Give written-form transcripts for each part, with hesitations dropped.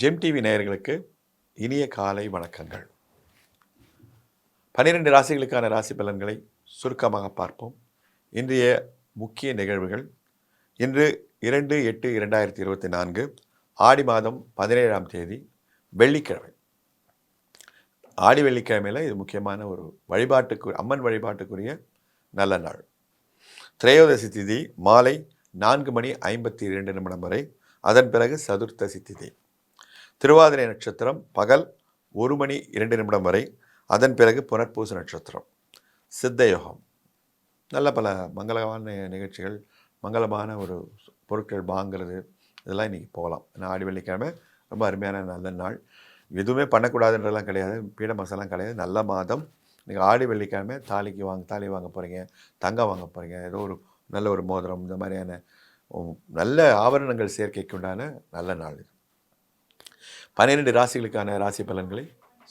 GeM TV நேயர்களுக்கு இனிய காலை வணக்கங்கள். 12 ராசிகளுக்கான ராசி பலன்களை சுருக்கமாக பார்ப்போம். இன்றைய முக்கிய நிகழ்வுகள். இன்று 2/8/2024 ஆடி மாதம் 17ஆம் தேதி வெள்ளிக்கிழமை. ஆடி வெள்ளிக்கிழமையில் இது முக்கியமான ஒரு அம்மன் வழிபாட்டுக்குரிய நல்ல நாள். திரையோதசி திதி மாலை 4:52 வரை, அதன் பிறகு சதுர்த்தசி திதி. திருவாதிரை நட்சத்திரம் பகல் 1:02 வரை, அதன் பிறகு புனர்பூச நட்சத்திரம். சித்த யோகம். நல்ல பல மங்களமான நிகழ்ச்சிகள், மங்களமான ஒரு பொருட்கள் வாங்கிறது, இதெல்லாம் இன்றைக்கி போகலாம். ஏன்னா ஆடி வெள்ளிக்கிழமை ரொம்ப அருமையான நல்ல நாள். எதுவுமே பண்ணக்கூடாதுன்றதெல்லாம் கிடையாது, பீட மசாலாம் கிடையாது. நல்ல மாதம். நீங்கள் ஆடி வெள்ளிக்கிழமை தாலி வாங்க போகிறீங்க, தங்கம் வாங்க போகிறீங்க, ஏதோ ஒரு நல்ல ஒரு மோதிரம், இந்த மாதிரியான நல்ல ஆபரணங்கள் சேர்க்கைக்கு உண்டான நல்ல நாள் இது. 12 ராசிகளுக்கான ராசி பலன்களை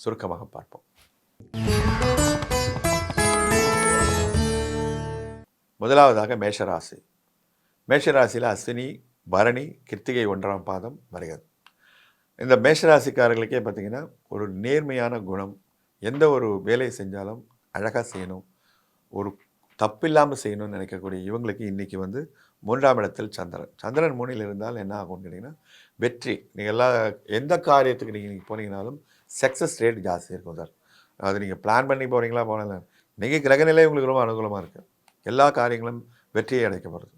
சுருக்கமாக பார்ப்போம். முதலாவதாக மேஷராசி. மேஷராசியில் அஸ்வினி, பரணி, கிருத்திகை 1ஆம் பாதம் வருகிறது. இந்த மேஷராசிக்காரர்களுக்கே பார்த்திங்கன்னா ஒரு நேர்மையான குணம். எந்த ஒரு வேலையை செஞ்சாலும் அழகாக செய்யணும், ஒரு தப்பில்லாமல் செய்யணும்னு நினைக்கக்கூடிய இவங்களுக்கு இன்றைக்கி 3ஆம் இடத்தில் சந்திரன் 3இல் இருந்தால் என்ன ஆகும்னு கேட்டிங்கன்னா வெற்றி. நீங்கள் எந்த காரியத்துக்கு நீங்கள் போனீங்கனாலும் சக்ஸஸ் ரேட் ஜாஸ்தி இருக்கும் சார். அது நீங்கள் பிளான் பண்ணி போகிறீங்களா போனல, நீங்கள் கிரகநிலை உங்களுக்கு ரொம்ப அனுகூலமாக இருக்குது. எல்லா காரியங்களும் வெற்றியை அடைக்கப்படுறது.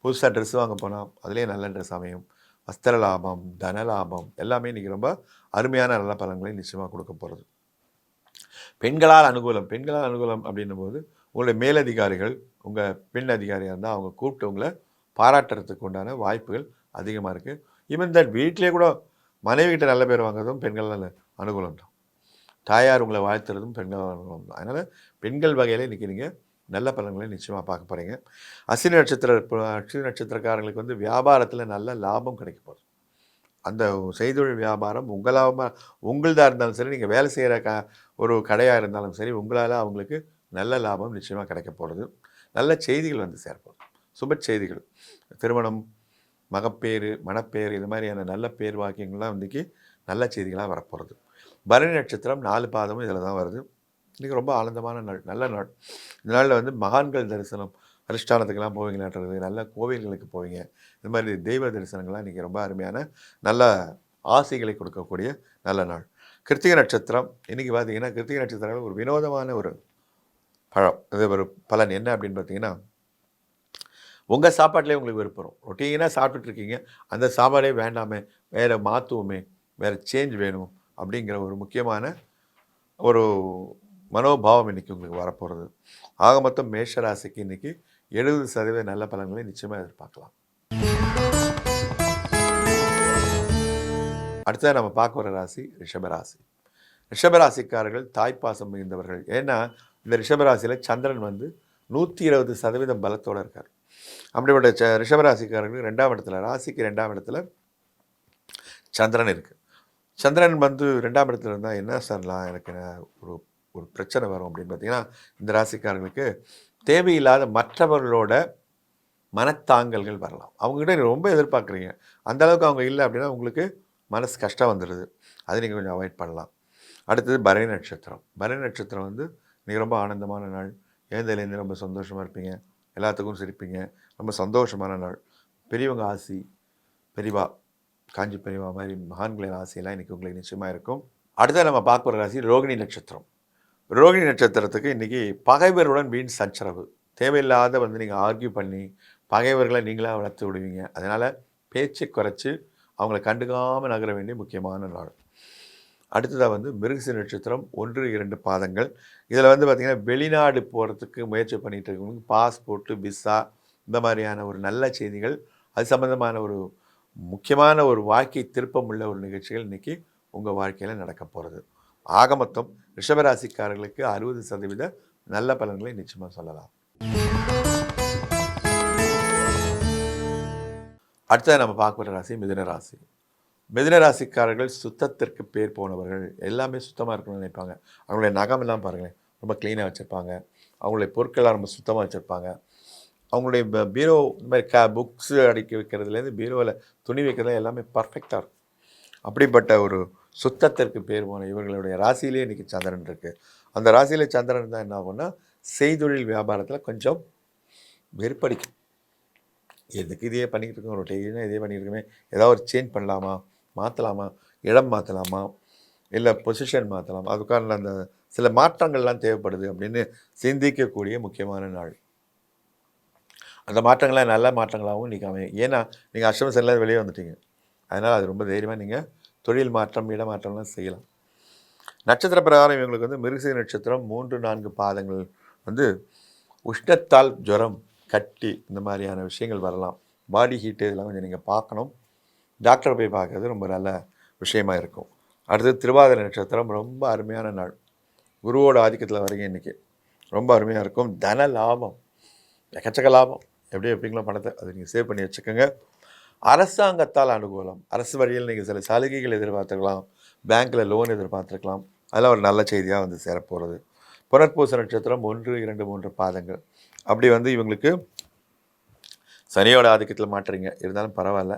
புதுசாக ட்ரெஸ் வாங்க போனால் அதுலேயே நல்ல ட்ரெஸ் அமையும். வஸ்திர லாபம், தன லாபம் எல்லாமே இன்றைக்கி ரொம்ப அருமையான நல்ல பலன்களை நிச்சயமாக கொடுக்க போகிறது. பெண்களால் அனுகூலம் அப்படின்னும் போது உங்களுடைய மேலதிகாரிகள், உங்கள் பெண் அதிகாரியாக இருந்தால் அவங்க கூப்பிட்டு உங்களை பாராட்டுறதுக்கு உண்டான வாய்ப்புகள் அதிகமாக இருக்குது. ஈவன் தட் வீட்டிலே கூட மனைவிகிட்ட நல்ல பேர் வாங்குறதும் பெண்கள் அனுகூலம் தான். தாயார் உங்களை வாழ்த்துறதும் பெண்கள் அனுகூலம் தான். அதனால் பெண்கள் வகையில் இன்றைக்கி நீங்கள் நல்ல பலன்களை நிச்சயமாக பார்க்க போகிறீங்க. அஸ்வினி நட்சத்திரக்காரங்களுக்கு வியாபாரத்தில் நல்ல லாபம் கிடைக்க போகுது. அந்த செய்தொழில் வியாபாரம் உங்கள்தாக இருந்தாலும் சரி, நீங்கள் வேலை செய்கிற ஒரு கடையாக இருந்தாலும் சரி, உங்களால் அவங்களுக்கு நல்ல லாபம் நிச்சயமாக கிடைக்க போகிறது. நல்ல செய்திகள் சேர்ப்போம். சுப செய்திகள், திருமணம், மகப்பேறு, மணப்பேறு, இது மாதிரியான நல்ல பேர் வாக்கியங்கள்லாம் இன்றைக்கி நல்ல செய்திகளாக வரப்போகிறது. பரணி நட்சத்திரம் 4 பாதமும் இதில் தான் வருது. இன்றைக்கி ரொம்ப ஆனந்தமான நாள், நல்ல நாள். இந்த நாளில் மகான்கள் தரிசனம், அதிஷ்டானத்துக்கெல்லாம் போவீங்களான்றது, நல்ல கோவில்களுக்கு போவீங்க. இது மாதிரி தெய்வ தரிசனங்கள்லாம் இன்றைக்கி ரொம்ப அருமையான நல்ல ஆசைகளை கொடுக்கக்கூடிய நல்ல நாள். கிருத்திகை நட்சத்திரம் இன்றைக்கி பார்த்திங்கன்னா கிருத்திகை நட்சத்திரம் ஒரு வினோதமான ஒரு பழம். இது ஒரு பலன் என்ன அப்படின்னு பார்த்தீங்கன்னா, உங்கள் சாப்பாட்டிலே உங்களுக்கு விருப்பம். ரொட்டீனாக சாப்பிட்டுட்ருக்கீங்க, அந்த சாப்பாடே வேண்டாமே, வேறு மாற்றுவோமே, வேறு சேஞ்ச் வேணும் அப்படிங்கிற ஒரு முக்கியமான ஒரு மனோபாவம் இன்றைக்கி உங்களுக்கு வரப்போகிறது. ஆக மொத்தம் மேஷராசிக்கு இன்றைக்கி 70% நல்ல பலன்களை நிச்சயமாக எதிர்பார்க்கலாம். அடுத்தது நம்ம பார்க்க வர ராசி ரிஷபராசி. ரிஷபராசிக்காரர்கள் தாய்ப்பாசம் மிகுந்தவர்கள். ஏன்னா இந்த ரிஷபராசியில் சந்திரன் 120% பலத்தோடு இருக்கார். அப்படிப்பட்ட ரிஷபராசிக்காரர்கள் 2ஆம் இடத்துல, ராசிக்கு 2ஆம் இடத்துல சந்திரன் இருக்குது. சந்திரன் 2ஆம் இடத்துல இருந்தால் என்ன சார்லாம் எனக்கு ஒரு பிரச்சனை வரும் அப்படின்னு பார்த்தீங்கன்னா, இந்த ராசிக்காரங்களுக்கு தேவையில்லாத மற்றவர்களோட மனத்தாங்கல்கள் வரலாம். அவங்ககிட்ட ரொம்ப எதிர்பார்க்குறீங்க, அந்த அளவுக்கு அவங்க இல்லை அப்படின்னா உங்களுக்கு மனசு கஷ்டம் வந்துடுது. அதை நீங்கள் கொஞ்சம் அவாய்ட் பண்ணலாம். அடுத்தது பரணி நட்சத்திரம். பரணி நட்சத்திரம் நீங்கள் ரொம்ப ஆனந்தமான நாள். எழுந்தலேருந்து ரொம்ப சந்தோஷமாக இருப்பீங்க, எல்லாத்துக்கும் சிரிப்பீங்க, ரொம்ப சந்தோஷமான நாள். பெரியவங்க ஆசி, பெரியவா, காஞ்சி பெரியவா மாதிரி மகான்களின் ஆசையெல்லாம் இன்றைக்கி உங்களுக்கு நிச்சயமாக இருக்கும். அடுத்தது நம்ம பார்க்க போகிற ராசி ரோகிணி நட்சத்திரம். ரோகிணி நட்சத்திரத்துக்கு இன்றைக்கி பகைவருடன் வீண் சச்சரவு, தேவையில்லாத நீங்கள் ஆர்கியூ பண்ணி பகைவர்களை நீங்களாக வளர்த்து விடுவீங்க. அதனால் பேச்சை குறைச்சி அவங்கள கண்டுக்காமல் நகர வேண்டிய முக்கியமான நாள். அடுத்ததாக மிருகசீரிஷ நட்சத்திரம் 1-2 பாதங்கள். இதில் பார்த்திங்கன்னா வெளிநாடு போகிறதுக்கு முயற்சி பண்ணிகிட்டு இருக்கவங்க பாஸ்போர்ட்டு, விசா, இந்த மாதிரியான ஒரு நல்ல செய்திகள், அது சம்மந்தமான ஒரு முக்கியமான ஒரு வாழ்க்கை திருப்பமுள்ள ஒரு நிகழ்ச்சிகள் இன்றைக்கி உங்கள் வாழ்க்கையில் நடக்க போகிறது. ஆக மொத்தம் ரிஷபராசிக்காரர்களுக்கு 60% நல்ல பலன்களை நிச்சயமாக சொல்லலாம். அடுத்தது நம்ம பார்க்குற ராசி மிதுன ராசி. மிதுன ராசிக்காரர்கள் சுத்தத்திற்கு பேர் போனவர்கள். எல்லாமே சுத்தமாக இருக்கணும்னு நினைப்பாங்க. அவங்களுடைய நகமெல்லாம் பாருங்கள், ரொம்ப க்ளீனாக வச்சுருப்பாங்க. அவங்களுடைய பொருட்கள்லாம் ரொம்ப சுத்தமாக வச்சுருப்பாங்க. அவங்களுடைய பீரோ இந்த மாதிரி புக்ஸு அடுக்கி வைக்கிறதுலேருந்து பீரோவில் துணி வைக்கிறதுல எல்லாமே பர்ஃபெக்டாக இருக்கும். அப்படிப்பட்ட ஒரு சுத்தத்திற்கு பேர் போன இவர்களுடைய ராசியிலே இன்றைக்கி சந்திரன் இருக்குது. அந்த ராசியில் சந்திரன் தான் என்ன ஆகும்னா செய்தொழில் வியாபாரத்தில் கொஞ்சம் வெறுப்படிக்கும். எதுக்கு இதையே பண்ணிக்கிட்டு இருக்கோம், ரொட்டேஷனாக இதே பண்ணிட்டு இருக்கோமே, ஏதாவது ஒரு சேஞ்ச் பண்ணலாமா, மாற்றலாமா, இடம் மாற்றலாமா, இல்லை பொசிஷன் மாற்றலாமா, அதுக்கான அந்த சில மாற்றங்கள்லாம் தேவைப்படுது அப்படின்னு சிந்திக்கக்கூடிய முக்கியமான நாள். அந்த மாற்றங்கள்லாம் நல்ல மாற்றங்களாகவும் இன்றைக்கி அமையும். ஏன்னா நீங்கள் அஷ்டம சனியில் வெளியே வந்துட்டீங்க. அதனால் அது ரொம்ப தைரியமாக நீங்கள் தொழில் மாற்றம், இடமாற்றம்லாம் செய்யலாம். நட்சத்திர பிரகாரம் இவங்களுக்கு வந்து மிருகசீர நட்சத்திரம் 3-4 பாதங்கள் வந்து உஷ்ணத்தால் ஜுரம், கட்டி இந்த மாதிரியான விஷயங்கள் வரலாம். பாடி ஹீட்டு இதெல்லாம் கொஞ்சம் நீங்கள் பார்க்கணும். டாக்டரை போய் பார்க்கறது ரொம்ப நல்ல விஷயமா இருக்கும். அடுத்தது திருவாதிரை நட்சத்திரம் ரொம்ப அருமையான நாள். குருவோட ஆதிக்கத்தில் வரீங்க இன்றைக்கி. ரொம்ப அருமையாக இருக்கும். தன லாபம், எக்கச்சக்க லாபம். எப்படி வைப்பீங்களோ பணத்தை அதை நீங்கள் சேவ் பண்ணி வச்சுக்கோங்க. அரசாங்கத்தால் அனுகூலம். அரசு வழியில் நீங்கள் சில சலுகைகள் எதிர்பார்த்துக்கலாம். பேங்க்கில் லோன் எதிர்பார்த்துருக்கலாம். அதெல்லாம் ஒரு நல்ல செய்தியாக வந்து சேரப்போகிறது. புனர்பூச நட்சத்திரம் 1, 2, 3 பாதங்கள். அப்படி வந்து இவங்களுக்கு சனியோட ஆதிக்கத்தில் மாட்டுறீங்க. இருந்தாலும் பரவாயில்ல.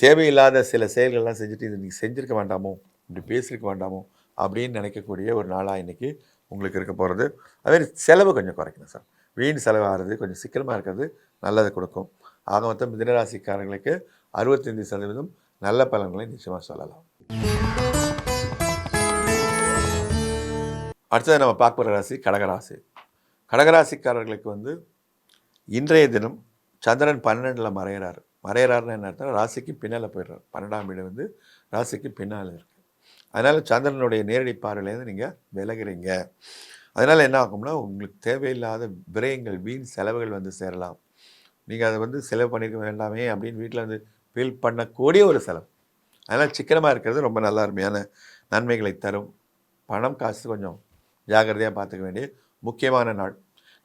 தேவையில்லாத சில செயல்கள்லாம் செஞ்சுட்டு இது நீங்கள் செஞ்சுருக்க வேண்டாமோ, இப்படி பேசியிருக்க வேண்டாமோ அப்படின்னு நினைக்கக்கூடிய ஒரு நாளாக இன்றைக்கி உங்களுக்கு இருக்க போகிறது. அதுமாதிரி செலவு கொஞ்சம் குறைக்கணும் சார். வீண் செலவாகிறது கொஞ்சம் சிக்கனமாக இருக்கிறது நல்லதை கொடுக்கும். ஆக மொத்தம் மிதுனராசிக்காரர்களுக்கு 65% நல்ல பலன்களை நிச்சயமாக சொல்லலாம். அடுத்தது நம்ம பார்க்க போகிற ராசி கடகராசி. கடகராசிக்காரர்களுக்கு வந்து இன்றைய தினம் சந்திரன் 12ல் மறையிறாருன்னு என்ன அர்த்தம், ராசிக்கு பின்னால் போயிடுறார். 12ஆம் வீடு வந்து ராசிக்கு பின்னால் இருக்குது. அதனால் சந்திரனுடைய நேரடி பார்வையிலேருந்து நீங்கள் விலகிறீங்க. அதனால் என்ன ஆகும்னா உங்களுக்கு தேவையில்லாத விரயங்கள், வீண் செலவுகள் வந்து சேரலாம். நீங்கள் அதை வந்து செலவு பண்ணியிருக்க வேண்டாமே அப்படின்னு வீட்டில் வந்து ஃபீல் பண்ணக்கூடிய ஒரு செலவு. அதனால் சிக்கனமாக இருக்கிறது ரொம்ப நல்ல அருமையான நன்மைகளை தரும். பணம் காசு கொஞ்சம் ஜாகிரதையாக பார்த்துக்க வேண்டிய முக்கியமான நாள்.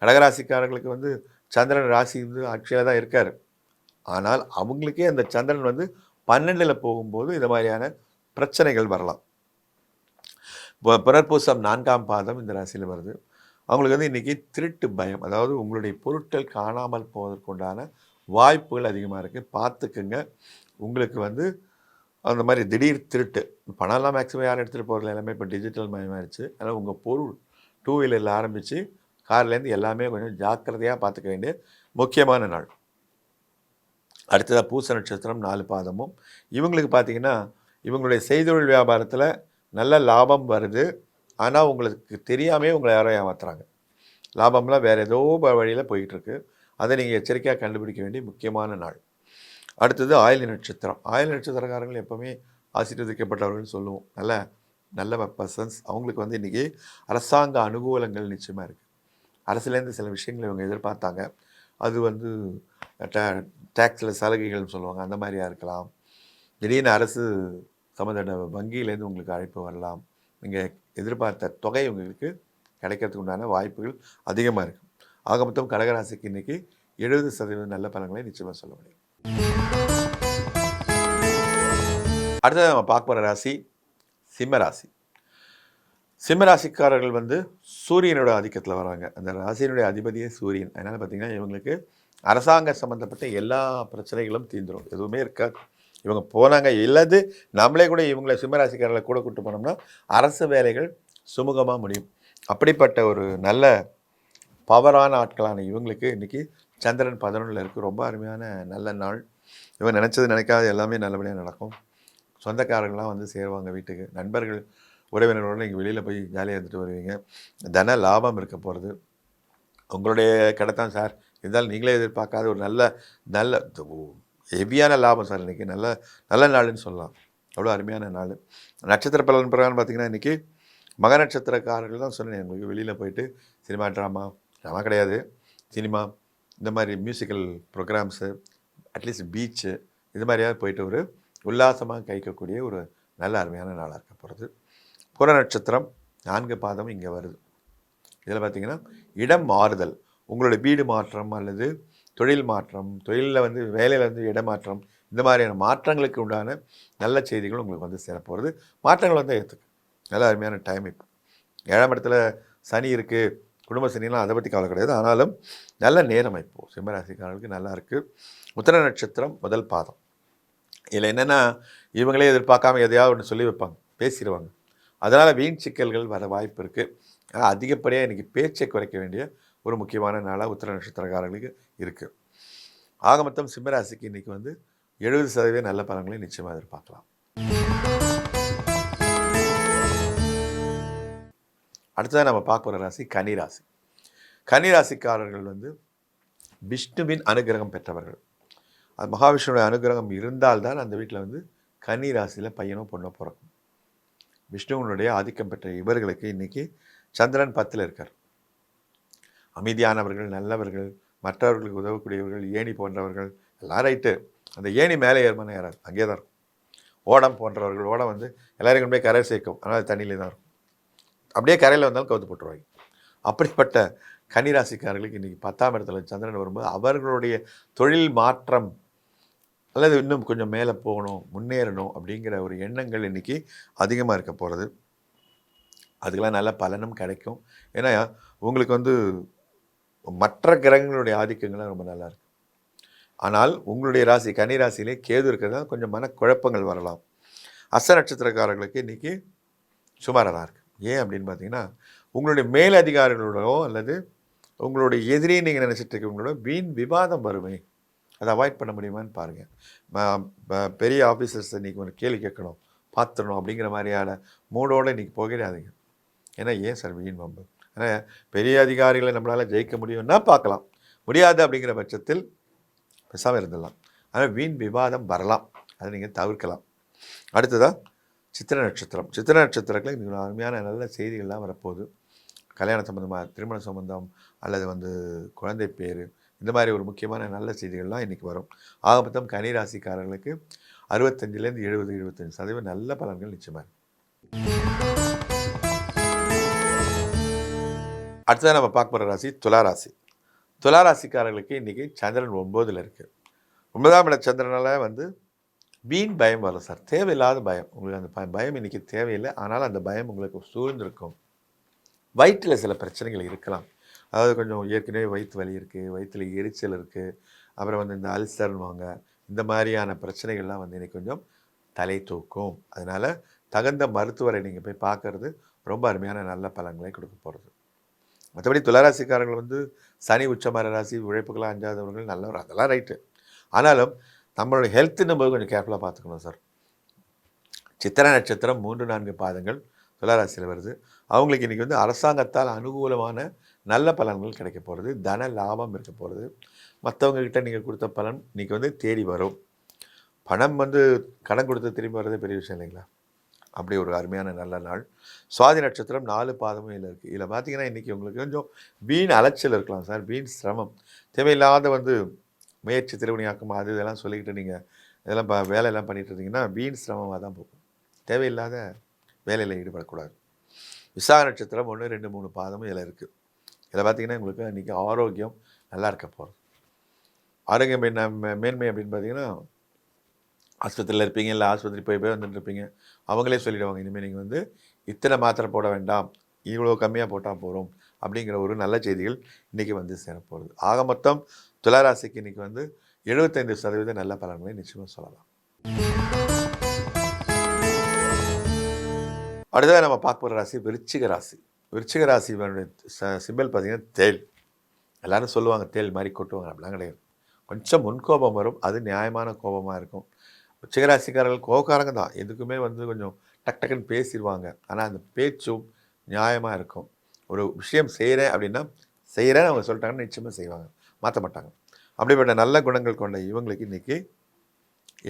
கடகராசிக்காரர்களுக்கு வந்து சந்திரன் ராசி வந்து ஆட்சியில் தான் இருக்கார். ஆனால் அவங்களுக்கே அந்த சந்திரன் வந்து 12ல் போகும்போது இந்த மாதிரியான பிரச்சனைகள் வரலாம். புனர்பூசம் 4ஆம் பாதம் இந்த ராசியில் வருது. அவங்களுக்கு வந்து இன்றைக்கி திருட்டு பயம், அதாவது உங்களுடைய பொருட்கள் காணாமல் போவதற்குண்டான வாய்ப்புகள் அதிகமாக இருக்குது. பார்த்துக்குங்க. உங்களுக்கு வந்து அந்த மாதிரி திடீர் திருட்டு, பணம்லாம் மேக்ஸிமம் யாரும் எடுத்துகிட்டு போகிறதில்ல, எல்லாமே இப்போ டிஜிட்டல் மயமாகிடுச்சு. அதனால் உங்கள் பொருள் 2 வீலரில் ஆரம்பித்து கார்லேருந்து எல்லாமே கொஞ்சம் ஜாக்கிரதையாக பார்த்துக்க வேண்டிய முக்கியமான நாள். அடுத்ததாக பூச நட்சத்திரம் 4 பாதமும் இவங்களுக்கு பார்த்திங்கன்னா இவங்களுடைய செய்தொழில் வியாபாரத்தில் நல்ல லாபம் வருது. ஆனால் உங்களுக்கு தெரியாமே உங்களை யாரோ ஏமாத்துறாங்க. லாபம்லாம் வேறு ஏதோ வழியில் போயிட்டுருக்கு. அதை நீங்கள் எச்சரிக்கையாக கண்டுபிடிக்க வேண்டிய முக்கியமான நாள். அடுத்தது ஆயில்ய நட்சத்திரம். ஆயில்ய நட்சத்திரக்காரர்கள் எப்போவுமே ஆசீர்வதிக்கப்பட்டவர்கள்னு சொல்லுவோம். நல்ல பர்சன்ஸ். அவங்களுக்கு வந்து இன்றைக்கி அரசாங்க அனுகூலங்கள் நிச்சயமாக இருக்குது. அரசுலேருந்து சில விஷயங்களை இவங்க எதிர்பார்த்தாங்க. அது வந்து டேக்ஸில் சலுகைகள்னு சொல்லுவாங்க, அந்த மாதிரியாக இருக்கலாம். திடீர்னு அரசு சம்மந்த வங்கியிலேருந்து உங்களுக்கு அழைப்பு வரலாம். நீங்கள் எதிர்பார்த்த தொகை உங்களுக்கு கிடைக்கிறதுக்கு உண்டான வாய்ப்புகள் அதிகமாக இருக்குது. ஆக மொத்தம் கடகராசிக்கு இன்றைக்கி 70% நல்ல பலன்களை நிச்சயமாக சொல்ல முடியும். அடுத்தது நம்ம பார்க்க போகிற ராசி சிம்மராசி. சிம்மராசிக்காரர்கள் வந்து சூரியனோட ஆதிக்கத்தில் வராங்க. அந்த ராசியினுடைய அதிபதியே சூரியன். அதனால் பார்த்திங்கன்னா இவங்களுக்கு அரசாங்க சம்மந்தப்பட்ட எல்லா பிரச்சனைகளும் தீர்ந்துடும். எதுவுமே இருக்காது. இவங்க போனாங்க இல்லது நம்மளே கூட இவங்களை சிம்மராசிக்காரர்களை கூட கூப்பிட்டு போனோம்னா அரசு வேலைகள் சுமூகமாக முடியும். அப்படிப்பட்ட ஒரு நல்ல பவரான ஆட்களான இவங்களுக்கு இன்றைக்கி சந்திரன் 11ல் இருக்குது. ரொம்ப அருமையான நல்ல நாள். இவங்க நினச்சது நினைக்காத எல்லாமே நல்லபடியாக நடக்கும். சொந்தக்காரங்களாம் வந்து சேருவாங்க வீட்டுக்கு. நண்பர்கள் உறவினர்களோடு நீங்கள் வெளியில் போய் ஜாலியாக இருந்துட்டு வருவீங்க. தன லாபம் இருக்க போகிறது. உங்களுடைய கிடைத்தான் சார், இருந்தாலும் நீங்களே எதிர்பார்க்காத ஒரு நல்ல ஹெவியான லாபம் சார். இன்றைக்கி நல்ல நாள்னு சொல்லலாம். அவ்வளோ அருமையான நாள். நட்சத்திர பலன் பிரகாரம் பார்த்திங்கன்னா இன்றைக்கி மக நட்சத்திரக்காரர்கள் தான் சொன்னேன். உங்களுக்கு வெளியில் போயிட்டு ட்ராமா கிடையாது, சினிமா இந்த மாதிரி மியூசிக்கல் ப்ரோக்ராம்ஸு, அட்லீஸ்ட் பீச்சு இது மாதிரியாவது போயிட்டு ஒரு உல்லாசமாக கைக்கக்கூடிய ஒரு நல்ல அருமையான நாளாக இருக்க போகிறது. புற நட்சத்திரம் 4 பாதம் இங்கே வருது. இதில் பார்த்திங்கன்னா இடம் மாறுதல், உங்களுடைய வீடு மாற்றம் அல்லது தொழில் மாற்றம், தொழிலில் வந்து வேலையில் வந்து இடமாற்றம், இந்த மாதிரியான மாற்றங்களுக்கு உண்டான நல்ல செய்திகள் உங்களுக்கு வந்து சேரப்போகிறது. மாற்றங்கள் வந்து ஏற்றுக்கு நல்ல அருமையான டைம். இப்போ 7ஆம் இடத்துல சனி இருக்குது, குடும்ப சனிலாம் அதை பற்றி கவலை கிடையாது. ஆனாலும் நல்ல நேரம் இப்போது சிம்மராசிக்காரர்களுக்கு நல்லா இருக்குது. உத்திர நட்சத்திரம் முதல் பாதம் இதில் என்னென்னா இவங்களே எதிர்பார்க்காம எதையாவது ஒன்று சொல்லி வைப்பாங்க, பேசிடுவாங்க. அதனால் வீண் சிக்கல்கள் வர வாய்ப்பு இருக்குது. அதிகப்படியாக இன்றைக்கி பேச்சை குறைக்க வேண்டிய ஒரு முக்கியமான நாளாக உத்திர நட்சத்திரக்காரர்களுக்கு இருக்குது. ஆக மொத்தம் சிம்மராசிக்கு இன்றைக்கி வந்து 70% நல்ல பலன்களை நிச்சயமாக எதிர்பார்க்கலாம். அடுத்ததாக நம்ம பார்க்க போகிற ராசி கன்னிராசி. கன்னிராசிக்காரர்கள் வந்து விஷ்ணுவின் அனுகிரகம் பெற்றவர்கள். அது மகாவிஷ்ணுடைய அனுகிரகம் இருந்தால்தான் அந்த வீட்டில் வந்து கன்னிராசியில் பையனோ பொண்ணோ பிறக்கும். விஷ்ணுவனுடைய ஆதிக்கம் பெற்ற இவர்களுக்கு இன்றைக்கி சந்திரன் 10ல் இருக்கார். அமைதியானவர்கள், நல்லவர்கள், மற்றவர்களுக்கு உதவக்கூடியவர்கள், ஏணி போன்றவர்கள் எல்லாம் ரைட்டு. அந்த ஏணி மேலே ஏறுமான ஏறாது, அங்கே தான் இருக்கும். ஓடம் போன்றவர்கள், ஓடம் வந்து எல்லாரையும் கொண்டு போய் கரை சேர்க்கும், ஆனால் தண்ணியிலே தான் இருக்கும். அப்படியே கரையில் வந்தாலும் கவுத்து போட்டுருவாங்க. அப்படிப்பட்ட கன்னிராசிக்காரர்களுக்கு இன்றைக்கி 10ஆம் இடத்துல சந்திரன் வரும்போது அவர்களுடைய தொழில் மாற்றம் அல்லது இன்னும் கொஞ்சம் மேலே போகணும், முன்னேறணும் அப்படிங்கிற ஒரு எண்ணங்கள் இன்றைக்கி அதிகமாக இருக்க போகிறது. அதுக்கெல்லாம் நல்ல பலனும் கிடைக்கும். ஏன்னா உங்களுக்கு வந்து மற்ற கிரகங்களுடைய ஆதிக்கங்கள்லாம் ரொம்ப நல்லா இருக்குது. ஆனால் உங்களுடைய ராசி கன்னிராசியிலே கேது இருக்கிறதா கொஞ்சம் மனக்குழப்பங்கள் வரலாம். அஸ்த நட்சத்திரக்காரர்களுக்கு இன்றைக்கி சுமாராக தான் இருக்குது. ஏன் அப்படின்னு பார்த்தீங்கன்னா, உங்களுடைய மேலதிகாரிகளோடோ அல்லது உங்களுடைய எதிரியை நீங்கள் நினச்சிட்டு இருக்கவங்களோட வீண் விவாதம் வருமே, அதை அவாய்ட் பண்ண முடியுமான்னு பாருங்கள். பெரிய ஆஃபீஸர்ஸ் இன்றைக்கி ஒரு கேள்வி கேட்கணும், பார்த்துடணும் அப்படிங்கிற மாதிரியான மூடோடு இன்றைக்கி போகிறாதீங்க. ஏன்னா ஏன் சார் வீண் வம்பு? ஆனால் பெரிய அதிகாரிகளை நம்மளால் ஜெயிக்க முடியும்னா பார்க்கலாம், முடியாது அப்படிங்கிற பட்சத்தில் பேசாமல் இருந்துடலாம். ஆனால் வீண் விவாதம் வரலாம், அதை நீங்கள் தவிர்க்கலாம். அடுத்ததாக சித்திரை நட்சத்திரம். சித்திரை நட்சத்திரத்தில் இன்றைக்கி அருமையான நல்ல செய்திகள்லாம் வரப்போகுது. கல்யாண சம்மந்தமாக, திருமண சம்பந்தம் அல்லது வந்து குழந்தை பேர், இந்த மாதிரி ஒரு முக்கியமான நல்ல செய்திகள்லாம் இன்றைக்கி வரும். ஆக மொத்தம் கன்னிராசிக்காரர்களுக்கு 65லேருந்து 70-75% நல்ல பலன்கள் நிச்சயமாக இருக்குது. அடுத்ததாக நம்ம பார்க்க போகிற ராசி துளாராசி. துளாராசிக்காரர்களுக்கு இன்றைக்கி சந்திரன் 9ல் இருக்குது. 9ஆம் இட சந்திரனால் வந்து வீண் பயம் வரும் சார், தேவையில்லாத பயம். உங்களுக்கு அந்த பயம் இன்றைக்கி தேவையில்லை, ஆனால் அந்த பயம் உங்களுக்கு சூழ்ந்திருக்கும். வயிற்றில் சில பிரச்சனைகள் இருக்கலாம். அதாவது கொஞ்சம் ஏற்கனவே வயிற்று வலி இருக்குது, வயிற்றில் எரிச்சல் இருக்குது, அப்புறம் வந்து இந்த அல்சர்னுவாங்க, இந்த மாதிரியான பிரச்சனைகள்லாம் வந்து இன்றைக்கி கொஞ்சம் தலை தூக்கும். அதனால் தகுந்த மருத்துவரை நீங்கள் போய் பார்க்குறது ரொம்ப அருமையான நல்ல பலன்களை கொடுக்க போகிறது. மற்றபடி துளாராசிக்காரர்கள் வந்து சனி உச்சமர ராசி, உழைப்புக்கெல்லாம் அஞ்சாதவர்கள் நல்லவர், அதெல்லாம் ரைட்டு. ஆனாலும் நம்மளோட ஹெல்த்துன்னும் போது கொஞ்சம் கேர்ஃபுல்லாக பார்த்துக்கணும் சார். சித்திரை நட்சத்திரம் 3-4 பாதங்கள் துளாராசியில் வருது. அவங்களுக்கு இன்றைக்கி வந்து அரசாங்கத்தால் அனுகூலமான நல்ல பலன்கள் கிடைக்க போகிறது, தன லாபம் இருக்க போகிறது. மற்றவங்கக்கிட்ட நீங்கள் கொடுத்த பலன் இன்றைக்கி வந்து தேடி வரும். பணம் வந்து கடன் கொடுத்து திரும்பி வர்றதே பெரிய விஷயம் இல்லைங்களா? அப்படி ஒரு அருமையான நல்ல நாள். சுவாதி நட்சத்திரம் 4 பாதமும் இதில் இருக்குது. இதில் பார்த்தீங்கன்னா இன்றைக்கி உங்களுக்கு கொஞ்சம் வீண் அலைச்சல் இருக்கலாம் சார், வீண் சிரமம், தேவையில்லாத வந்து முயற்சி திருவினையாக்கும் அது இதெல்லாம் சொல்லிக்கிட்டு நீங்கள் இதெல்லாம் வேலையெல்லாம் பண்ணிகிட்டு இருந்தீங்கன்னா வீண் சிரமமாக தான் போகும். தேவையில்லாத வேலையில் ஈடுபடக்கூடாது. விசாக நட்சத்திரம் 1, 2, 3 பாதமும் இதில் இருக்குது. இதில் பார்த்திங்கன்னா உங்களுக்கு இன்றைக்கி ஆரோக்கியம் நல்லா இருக்க போகிறது. ஆரோக்கியம் மேன்மை அப்படின்னு பார்த்தீங்கன்னா, ஆஸ்பத்திரியில் இருப்பீங்க, இல்லை ஆஸ்பத்திரி போய் வந்துட்டுருப்பீங்க, அவங்களே சொல்லிவிடுவாங்க, இனிமேல் நீங்கள் வந்து இத்தனை மாத்திரை போட வேண்டாம், இவ்வளோ கம்மியாக போட்டால் போகிறோம் அப்படிங்கிற ஒரு நல்ல செய்திகள் இன்றைக்கி வந்து சேரப்போகிறது. ஆக மொத்தம் துளாராசிக்கு இன்றைக்கி வந்து 75% நல்ல பலன்களை நிச்சயமாக சொல்லலாம். அடுத்ததாக நம்ம பார்க்க போகிற ராசி விருச்சிக ராசி. விருச்சிக ராசி சிம்பிள் பார்த்திங்கன்னா தேல். எல்லோரும் சொல்லுவாங்க தேல் மாதிரி கொட்டுவாங்க, அப்படிலாம் கிடையாது. கொஞ்சம் முன்கோபம் வரும், அது நியாயமான கோபமாக இருக்கும். விருச்சிக ராசிக்காரர்கள் கோபக்காரங்க தான், எதுக்குமே வந்து கொஞ்சம் டக் டக்குன்னு பேசிடுவாங்க. ஆனால் அந்த பேச்சும் நியாயமாக இருக்கும். ஒரு விஷயம் செய்கிறேன் அப்படின்னா செய்கிறேன்னு அவங்க சொல்லிட்டாங்கன்னு நிச்சயமாக செய்வாங்க, மாற்ற மாட்டாங்க. அப்படிப்பட்ட நல்ல குணங்கள் கொண்ட இவங்களுக்கு இன்றைக்கி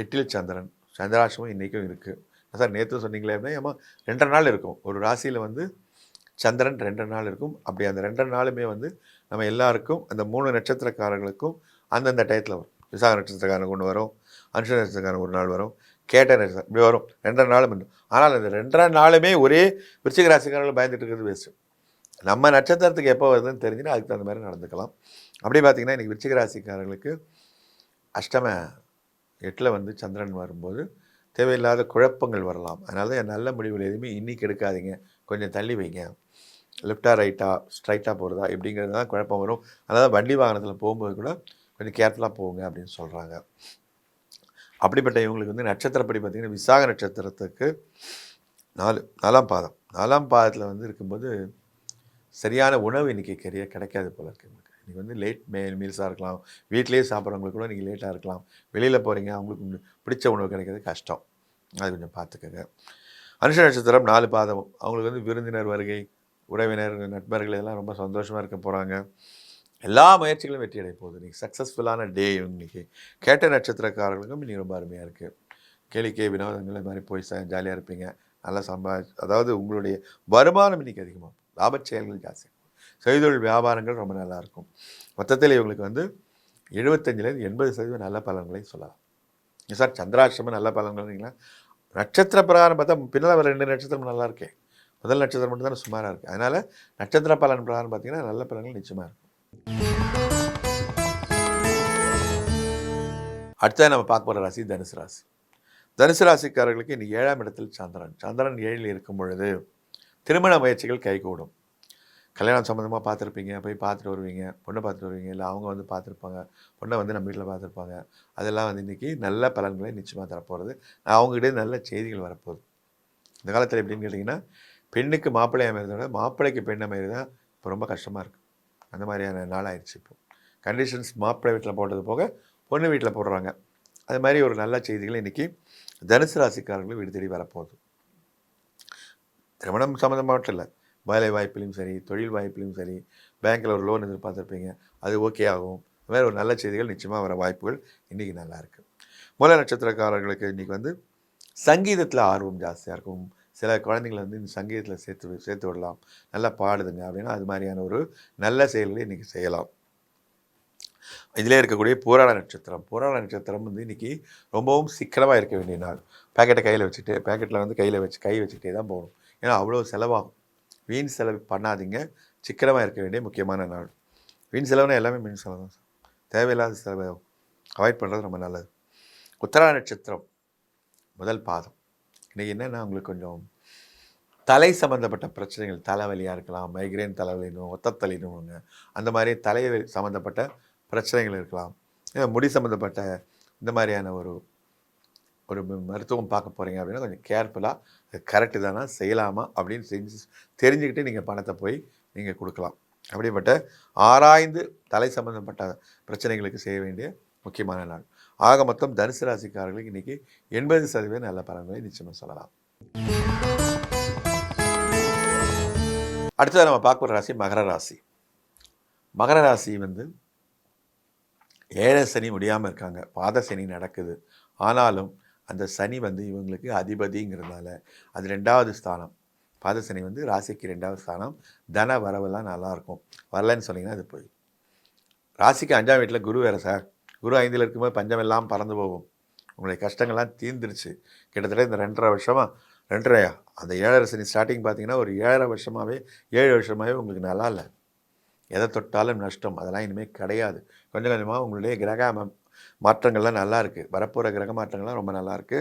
8ல் சந்திரன், சந்திராசிரமம் இன்றைக்கும் இருக்குது. சார் நேற்று சொன்னீங்களே அப்படின்னா, ஏமா 2 நாள் இருக்கும். ஒரு ராசியில் வந்து சந்திரன் 2 நாள் இருக்கும். அப்படி அந்த 2 நாளுமே வந்து நம்ம எல்லாருக்கும் அந்த 3 நட்சத்திரக்காரர்களுக்கும் அந்தந்த டயத்தில் வரும். விசாக நட்சத்திரக்காரனுக்கு ஒன்று வரும், அனுஷ நட்சத்திரக்காரனுக்கு ஒரு நாள் வரும், கேட்ட நட்சத்திரம் இப்படி வரும். 2 நாளும் வந்து, ஆனால் அந்த 2 நாளுமே ஒரே விருச்சிக ராசிக்காரர்கள் பயந்துட்டு இருக்கிறது வேஸ்ட்டு. நம்ம நட்சத்திரத்துக்கு எப்போ வருதுன்னு தெரிஞ்சுன்னா அதுக்கு தகுந்த மாதிரி நடந்துக்கலாம். அப்படி பார்த்திங்கன்னா இன்றைக்கி விருச்சிக ராசிக்காரர்களுக்கு அஷ்டம 8ல் வந்து சந்திரன் வரும்போது தேவையில்லாத குழப்பங்கள் வரலாம். அதனால தான் நல்ல முடிவுகள் எதுவுமே இன்றைக்கி எடுக்காதீங்க, கொஞ்சம் தள்ளி வைங்க. லெஃப்டாக ரைட்டாக ஸ்ட்ரைட்டாக போகிறதா இப்படிங்கிறது தான் குழப்பம் வரும். அதனால் வண்டி வாகனத்தில் போகும்போது கூட கொஞ்சம் கேர்ஃபுல்லாக போங்க அப்படின்னு சொல்கிறாங்க. அப்படிப்பட்ட இவங்களுக்கு வந்து நட்சத்திரப்படி பார்த்திங்கன்னா விசாக நட்சத்திரத்துக்கு 4ஆம் பாதம் 4ஆம் பாதத்தில் வந்து இருக்கும்போது சரியான உணவு இன்றைக்கி கிடைக்காது போல இருக்குது உங்களுக்கு. இன்றைக்கி வந்து லேட் மீல்ஸாக இருக்கலாம், வீட்டிலேயே சாப்பிட்றவங்களுக்கு கூட நீங்கள் லேட்டாக இருக்கலாம், வெளியில் போகிறீங்க அவங்களுக்கு பிடிச்ச உணவு கிடைக்கிறது கஷ்டம். அது கொஞ்சம் பார்த்துக்கங்க. அனுஷ நட்சத்திரம் 4 பாதம், அவங்களுக்கு வந்து விருந்தினர் வருகை, உறவினர், நண்பர்கள் இதெல்லாம் ரொம்ப சந்தோஷமாக இருக்க போகிறாங்க. எல்லா முயற்சிகளும் வெற்றி அடைய போகுது. இன்றைக்கி சக்ஸஸ்ஃபுல்லான டே. இன்றைக்கி கேட்ட நட்சத்திரக்காரர்களுக்கும் இன்றைக்கி ரொம்ப அருமையாக இருக்குது. கேளிக்கை வினோதங்கள் இது மாதிரி போய் ஜாலியாக இருப்பீங்க. நல்லா அதாவது உங்களுடைய வருமானம் இன்றைக்கி அதிகமாகும், லாபச் செயல்கள் ஜாஸ்தி, செய்தொழில் வியாபாரங்கள் ரொம்ப நல்லாயிருக்கும். மொத்தத்தில் இவங்களுக்கு வந்து 75லேருந்து 80% நல்ல பலன்களை சொல்லலாம். சார் சந்திராஷ்டமம் நல்ல பலன்கள்ங்களா? நட்சத்திர பிரகாரம் பார்த்தா பின்னால் வர 2 நட்சத்திரம் நல்லா இருக்கே, முதல் நட்சத்திரம் மட்டும் தானே சுமாராக இருக்குது. அதனால் நட்சத்திர பலன் பிரகாரம் பார்த்தீங்கன்னா நல்ல பலன்கள் நிச்சயமாக இருக்கும். அடுத்தது நம்ம பார்க்க போகிற ராசி தனுசு ராசி. தனுசு ராசிக்காரர்களுக்கு இன்றைக்கி 7ஆம் இடத்தில் சந்திரன் 7ல் இருக்கும் பொழுது திருமண முயற்சிகள் கைகூடும். கல்யாணம் சம்மந்தமாக பார்த்துருப்பீங்க, போய் பார்த்துட்டு வருவீங்க, பொண்ணை பார்த்துட்டு வருவீங்க, இல்லை அவங்க வந்து பார்த்துருப்பாங்க, பொண்ணை வந்து நம்ம வீட்டில் பார்த்துருப்பாங்க. அதெல்லாம் வந்து இன்றைக்கி நல்ல பலன்களை நிச்சயமாக தரப்போகிறது. அவங்ககிட்டே நல்ல செய்திகள் வரப்போகுது. இந்த காலத்தில் எப்படின்னு கேட்டிங்கன்னா, பெண்ணுக்கு மாப்பிள்ளை அமைகிறத விட மாப்பிள்ளைக்கு பெண் அமைகிறது தான் இப்போ ரொம்ப கஷ்டமாக இருக்குது. அந்த மாதிரியான நாளாகிடுச்சு. இப்போது கண்டிஷன்ஸ் மாப்பிள்ளை வீட்டில் போட்டது போக பொண்ணு வீட்டில் போடுறாங்க. அது மாதிரி ஒரு நல்ல செய்திகள் இன்றைக்கி தனுசு ராசிக்காரர்களும் வீடு தேடி வரப்போகுது. திருமணம் சம்மந்தமாக மட்டும் இல்லை, வேலை வாய்ப்பிலையும் சரி, தொழில் வாய்ப்பிலையும் சரி, பேங்க்கில் ஒரு லோன் எதிர்பார்த்துருப்பீங்க, அது ஓகே ஆகும். அது மாதிரி ஒரு நல்ல செய்திகள் நிச்சயமாக வர வாய்ப்புகள் இன்றைக்கி நல்லாயிருக்கு. மூல நட்சத்திரக்காரர்களுக்கு இன்றைக்கி வந்து சங்கீதத்தில் ஆர்வம் ஜாஸ்தியாக இருக்கும். சில குழந்தைங்களை வந்து இந்த சங்கீதத்தில் சேர்த்து விடலாம், நல்லா பாடுதுங்க அப்படின்னா அது மாதிரியான ஒரு நல்ல செயல்களை இன்றைக்கி செய்யலாம். இதிலே இருக்கக்கூடிய பூராட நட்சத்திரம் வந்து இன்றைக்கி ரொம்பவும் சிக்கனமாக இருக்க வேண்டிய நாள். பேக்கெட்டை கையில் வச்சுட்டு, பேக்கெட்டில் வந்து கை வச்சுக்கிட்டே தான் போகணும். ஏன்னா அவ்வளோ செலவாகும். வீண் செலவு பண்ணாதீங்க, சிக்கனமாக இருக்க வேண்டிய முக்கியமான நாள். வீண் செலவுனா எல்லாமே வீண் செலவு தான். தேவையில்லாத செலவை அவாய்ட் பண்ணுறது ரொம்ப நல்லது. உத்தராட நட்சத்திரம் முதல் பாதம். இன்றைக்கி என்னென்னா உங்களுக்கு கொஞ்சம் தலை சம்மந்தப்பட்ட பிரச்சனைகள், தலைவலியாக இருக்கலாம், மைக்ரேன் தலைவலினும், ஒத்தத்தலினுங்க, அந்த மாதிரி தலை சம்மந்தப்பட்ட பிரச்சனைகள் இருக்கலாம். முடி சம்மந்தப்பட்ட இந்த மாதிரியான ஒரு மருத்துவம் பார்க்க போகிறீங்க அப்படின்னா கொஞ்சம் கேர்ஃபுல்லாக அது கரெக்டு தானா, செய்யலாமா அப்படின்னு தெரிஞ்சுக்கிட்டு நீங்கள் பணத்தை போய் நீங்கள் கொடுக்கலாம். அப்படிப்பட்ட ஆராய்ந்து தலை சம்மந்தப்பட்ட பிரச்சனைகளுக்கு செய்ய வேண்டிய முக்கியமான நாள். ஆக மொத்தம் தனுசு ராசிக்காரர்களுக்கு இன்றைக்கி 80% நல்ல பலன்களை நிச்சயமாக சொல்லலாம். அடுத்தது நம்ம பார்க்குற ராசி மகர ராசி. மகர ராசி வந்து 7 சனி முடியாமல் இருக்காங்க, பாத சனி நடக்குது. ஆனாலும் அந்த சனி வந்து இவங்களுக்கு அதிபதிங்கிறதுனால அது 2வது ஸ்தானம். பாத சனி வந்து ராசிக்கு 2வது ஸ்தானம். தன வரவெல்லாம் நல்லாயிருக்கும். வரலன்னு சொன்னீங்கன்னா அது போய் ராசிக்கு 5ஆம் வீட்டில் குரு வேறு சார். குரு 5ல் இருக்கும்போது பஞ்சம் எல்லாம் பறந்து போகும். உங்களுடைய கஷ்டங்கள்லாம் தீர்ந்துருச்சு. கிட்டத்தட்ட இந்த 2.5 வருஷமாக 2.5 அந்த 7.5 சனி ஸ்டார்டிங் பார்த்தீங்கன்னா ஒரு 7 வருஷமாகவே உங்களுக்கு நல்லா இல்லை. எதை தொட்டாலும் நஷ்டம், அதெல்லாம் இனிமேல் கிடையாது. கொஞ்சம் கொஞ்சமாக உங்களுடைய கிரக மாற்றங்கள்லாம் நல்லா இருக்குது. வரப்போகிற கிரக மாற்றங்கள்லாம் ரொம்ப நல்லாயிருக்கு.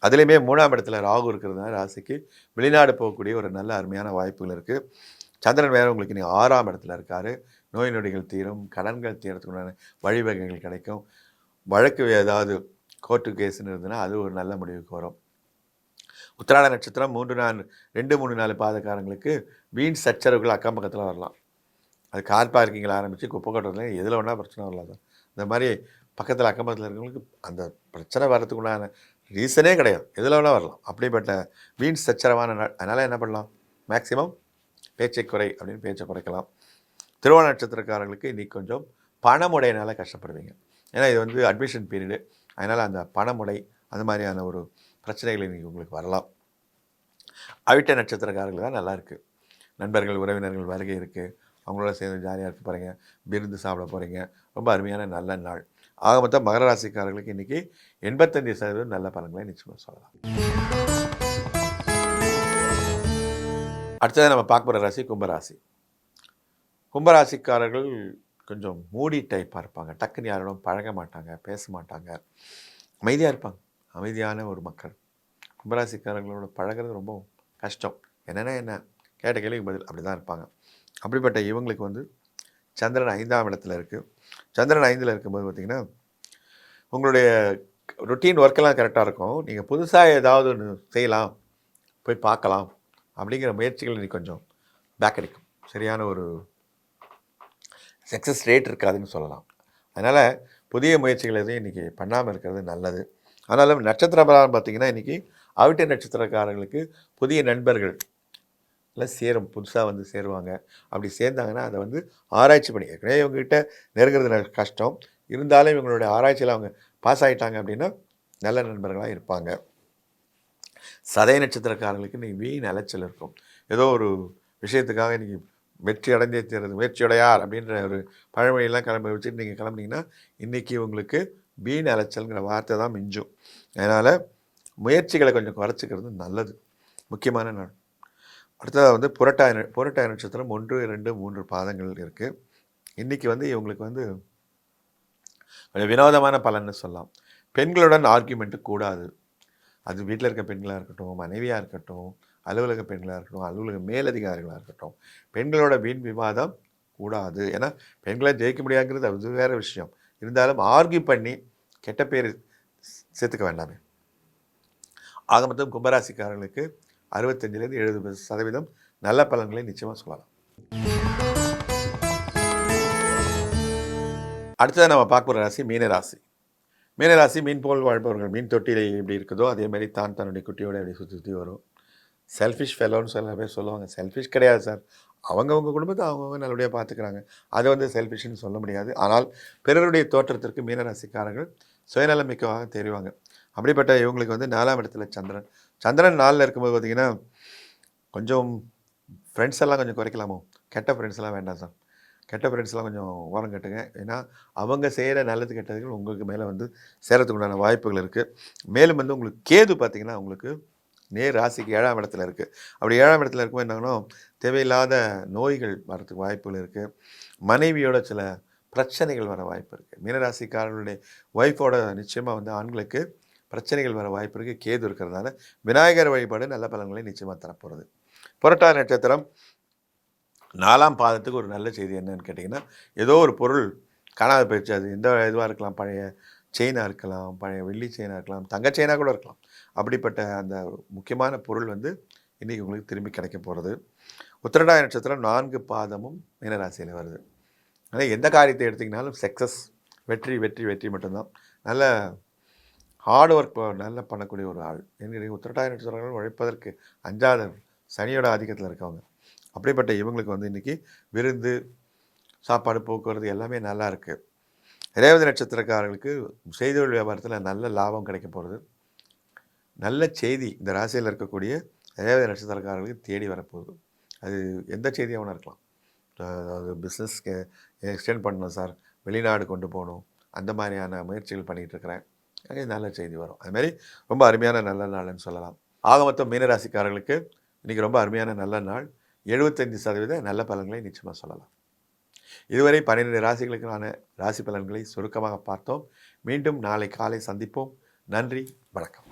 அதுலேயுமே 3ஆம் இடத்துல ராகு இருக்கிறதுனால ராசிக்கு வெளிநாடு போகக்கூடிய ஒரு நல்ல அருமையான வாய்ப்புகள் இருக்குது. சந்திரன் வேறு உங்களுக்கு இன்றைக்கி 6ஆம் இடத்துல இருக்கார். நோய் நொடிகள் தீரும், கடன்கள் தீரத்துக்குண்டான வழிவகைகள் கிடைக்கும். வழக்கு ஏதாவது கோர்ட்டு கேஸுன்னு இருந்ததுன்னா அது ஒரு நல்ல முடிவுக்கு வரும். உத்திராட நட்சத்திரம் 2, 3, 4 பாதக்காரங்களுக்கு வீண் சச்சரவுகள் அக்கம் பக்கத்தில் வரலாம். அது கார் பார்க்கிங்கில் ஆரம்பித்து குப்பை கொட்டுறதுல எதில் வேணால் பிரச்சனை வரலாம் தான். இந்த மாதிரி பக்கத்தில் அக்கம் பக்கத்தில் இருக்கிறவங்களுக்கு அந்த பிரச்சனை வர்றதுக்குண்டான ரீசனே கிடையாது, எதில் வேணால் வரலாம். அப்படிப்பட்ட வீண் சச்சரவான நாள். அதனால் என்ன பண்ணலாம், மேக்ஸிமம் பேச்சை குறை அப்படின்னு பேச்சை குறைக்கலாம். திருவோண நட்சத்திரக்காரர்களுக்கு இன்றைக்கி கொஞ்சம் பணமுடையினால் கஷ்டப்படுவீங்க. ஏன்னா இது வந்து அட்மிஷன் பீரியடு. அதனால் அந்த பணமுடை அந்த மாதிரியான ஒரு பிரச்சனைகள் இன்றைக்கி உங்களுக்கு வரலாம். அவிட்ட நட்சத்திரக்காரர்கள் தான் நல்லா இருக்குது. நண்பர்கள் உறவினர்கள் வருகை இருக்குது, அவங்களோட சேர்ந்து ஜாலியாக இருக்க போகிறீங்க, விருந்து சாப்பிட போகிறீங்க. ரொம்ப அருமையான நல்ல நாள். ஆக மொத்தம் மகர ராசிக்காரர்களுக்கு இன்றைக்கி 85% நல்ல பலன்களை நிச்சயமாக சொல்லலாம். அடுத்தது நம்ம பார்க்க போகிற ராசி கும்பராசி. கும்பராசிக்காரர்கள் கொஞ்சம் மூடி டைப்பாக இருப்பாங்க. டக்குன்னு யாரோடும் பழக மாட்டாங்க, பேச மாட்டாங்க, அமைதியாக இருப்பாங்க. அமைதியான ஒரு மக்கள். கும்பராசிக்காரர்களோட பழகிறது ரொம்ப கஷ்டம். என்னென்னா என்ன, கேட்ட கேள்விக்கு பதில் அப்படி தான் இருப்பாங்க. அப்படிப்பட்ட இவங்களுக்கு வந்து சந்திரன் 5ஆம் இடத்துல இருக்குது. சந்திரன் 5ல் இருக்கும்போது பார்த்திங்கன்னா உங்களுடைய ரொட்டீன் ஒர்க்கெல்லாம் கரெக்டாக இருக்கும். நீங்கள் புதுசாக ஏதாவது ஒன்று செய்யலாம், போய் பார்க்கலாம் அப்படிங்கிற முயற்சிகள் இன்னைக்கு கொஞ்சம் பேக் அடிக்கும். சரியான ஒரு சக்ஸஸ் ரேட் இருக்காதுன்னு சொல்லலாம். அதனால் புதிய முயற்சிகள் எதையும் இன்றைக்கி பண்ணாமல் இருக்கிறது நல்லது. ஆனாலும் நட்சத்திர பலன் பார்த்திங்கன்னா இன்றைக்கி அவிட்ட நட்சத்திரக்காரர்களுக்கு புதிய நண்பர்கள் எல்லாம் சேரும், புதுசாக வந்து சேருவாங்க. அப்படி சேர்ந்தாங்கன்னா அதை வந்து ஆராய்ச்சி பண்ணி ஏற்கனவே இவங்ககிட்ட நெருங்கிறது கஷ்டம். இருந்தாலும் இவங்களுடைய ஆராய்ச்சியில் அவங்க பாஸ் ஆகிட்டாங்க அப்படின்னா நல்ல நண்பர்களாக இருப்பாங்க. சதய நட்சத்திரக்காரர்களுக்கு இன்றைக்கி வீண் அலைச்சல் இருக்கும். ஏதோ ஒரு விஷயத்துக்காக இன்றைக்கி வெற்றி அடைந்தே தீர்றது, முயற்சியுடையார் அப்படின்ற ஒரு பழமொழியெல்லாம் கிளம்ப வச்சுட்டு நீங்கள் கிளம்புனீங்கன்னா இன்றைக்கி உங்களுக்கு வீண் அலைச்சல்ங்கிற வார்த்தை தான் மிஞ்சும். அதனால் முயற்சிகளை கொஞ்சம் குறைச்சிக்கிறது நல்லது, முக்கியமான நாள். அடுத்ததாக வந்து புரட்டாய நட்சத்திரம் 1, 2, 3 பாதங்கள் இருக்குது. இன்றைக்கி வந்து இவங்களுக்கு வந்து கொஞ்சம் வினோதமான பலன்னு சொல்லலாம். பெண்களுடன் ஆர்கியூமெண்ட்டு கூடாது. அது வீட்டில் இருக்க பெண்களாக இருக்கட்டும், மனைவியாக இருக்கட்டும், அலுவலக பெண்களாக இருக்கட்டும், அலுவலக மேலதிகாரிகளாக இருக்கட்டும், பெண்களோட வீண் விவாதம் கூடாது. ஏன்னா பெண்களை ஜெயிக்க முடியாதுங்கிறது அது வேறு விஷயம். இருந்தாலும் ஆர்கியூ பண்ணி கெட்ட பேர் சேர்த்துக்க வேண்டாமே. ஆக மொத்தம் கும்பராசிக்காரர்களுக்கு 65லேருந்து 70% நல்ல பலன்களை நிச்சயமாக சொல்லலாம். அடுத்ததாக நம்ம பார்க்க போகிற ராசி மீனராசி. மீனராசி மீன் போல் வாழ்பவர்கள். மீன் தொட்டியில் எப்படி இருக்குதோ அதே மாதிரி தான் தன்னுடைய குட்டியோடு எப்படி சுற்றி வரும். செல்ஃபிஷ் ஃபெலோன்னு சில பேர் சொல்லுவாங்க. செல்ஃபிஷ் கிடையாது சார், அவங்கவுங்க குடும்பத்தை அவங்கவுங்க நல்லபடியாக பார்த்துக்கிறாங்க. அதை வந்து செல்ஃபிஷ்னு சொல்ல முடியாது. ஆனால் பிறருடைய தோற்றத்திற்கு மீனராசிக்காரர்கள் சுயநலமிக்கவாக தெரிவாங்க. அப்படிப்பட்ட இவங்களுக்கு வந்து 4ஆம் இடத்துல சந்திரன் 4ல் இருக்கும்போது பார்த்திங்கன்னா கொஞ்சம் ஃப்ரெண்ட்ஸ் எல்லாம் கொஞ்சம் குறைக்கலாமோ. கெட்ட ஃப்ரெண்ட்ஸ் எல்லாம் வேண்டாம் சார். கெட்ட ஃப்ரெண்ட்ஸ்லாம் கொஞ்சம் ஓரம் கட்டுங்க. ஏன்னா அவங்க செய்கிற நல்லது கெட்டதுகள் உங்களுக்கு மேலே வந்து சேரத்துக்கு உண்டான வாய்ப்புகள் இருக்குது. மேலும் வந்து உங்களுக்கு கேது பார்த்திங்கன்னா உங்களுக்கு நேர் ராசிக்கு 7ஆம் இடத்துல இருக்குது. அப்படி 7ஆம் இடத்துல இருக்கும்போது என்னாகனா தேவையில்லாத நோய்கள் வரத்துக்கு வாய்ப்புகள் இருக்குது. மனைவியோட சில பிரச்சனைகள் வர வாய்ப்பு இருக்குது. மீனராசிக்காரர்களுடைய ஒய்ஃபோட நிச்சயமாக வந்து ஆண்களுக்கு பிரச்சனைகள் வர வாய்ப்பு இருக்குது. கேது இருக்கிறதுனால விநாயகர் வழிபாடு நல்ல பலன்களை நிச்சயமாக தரப்போகிறது. புரட்டாதி நட்சத்திரம் 4ஆம் பாதத்துக்கு ஒரு நல்ல செய்தி என்னன்னு கேட்டிங்கன்னா, ஏதோ ஒரு பொருள் காணாத போயிடுச்சு. அது எந்த இதுவாக இருக்கலாம், பழைய செயினாக இருக்கலாம், பழைய வெள்ளி செயினாக இருக்கலாம், தங்க செயினாக கூட இருக்கலாம். அப்படிப்பட்ட அந்த முக்கியமான பொருள் வந்து இன்றைக்கி உங்களுக்கு திரும்பி கிடைக்க போகிறது. உத்திரட்டாதி நட்சத்திரம் 4 பாதமும் மீனராசியில் வருது. ஆனால் எந்த காரியத்தை எடுத்திங்கனாலும் சக்ஸஸ், வெற்றி வெற்றி வெற்றி மட்டும்தான். நல்ல ஹார்ட் ஒர்க் நல்லா பண்ணக்கூடிய ஒரு ஆள். என்கிற உத்திரட்டாதி நட்சத்திரங்கள் உழைப்பதற்கு அஞ்சாத சனியோட ஆதிக்கத்தில் இருக்கவங்க. அப்படிப்பட்ட இவங்களுக்கு வந்து இன்றைக்கி விருந்து, சாப்பாடு, போக்குவரத்து எல்லாமே நல்லா இருக்குது. ரேவதி நட்சத்திரக்காரர்களுக்கு செய்தொழில் வியாபாரத்தில் நல்ல லாபம் கிடைக்க போகிறது. நல்ல செய்தி இந்த ராசியில் இருக்கக்கூடிய ரேவதி நட்சத்திரக்காரர்களுக்கு தேடி வரப்போகுது. அது எந்த செய்தியாக வேணா இருக்கலாம். அதாவது பிஸ்னஸ்க்கு எக்ஸ்டெண்ட் பண்ணணும் சார், வெளிநாடு கொண்டு போகணும், அந்த மாதிரியான முயற்சிகள் பண்ணிகிட்டு இருக்கிறேன். அது நல்ல செய்தி வரும். அதுமாரி ரொம்ப அருமையான நல்ல நாள்னு சொல்லலாம். ஆக மொத்தம் மீனராசிக்காரர்களுக்கு இன்றைக்கி ரொம்ப அருமையான நல்ல நாள். 75% நல்ல பலன்களை நிச்சயமாக சொல்லலாம். இதுவரை 12 ராசிகளுக்கான ராசி பலன்களை சுருக்கமாக பார்த்தோம். மீண்டும் நாளை காலை சந்திப்போம். நன்றி, வணக்கம்.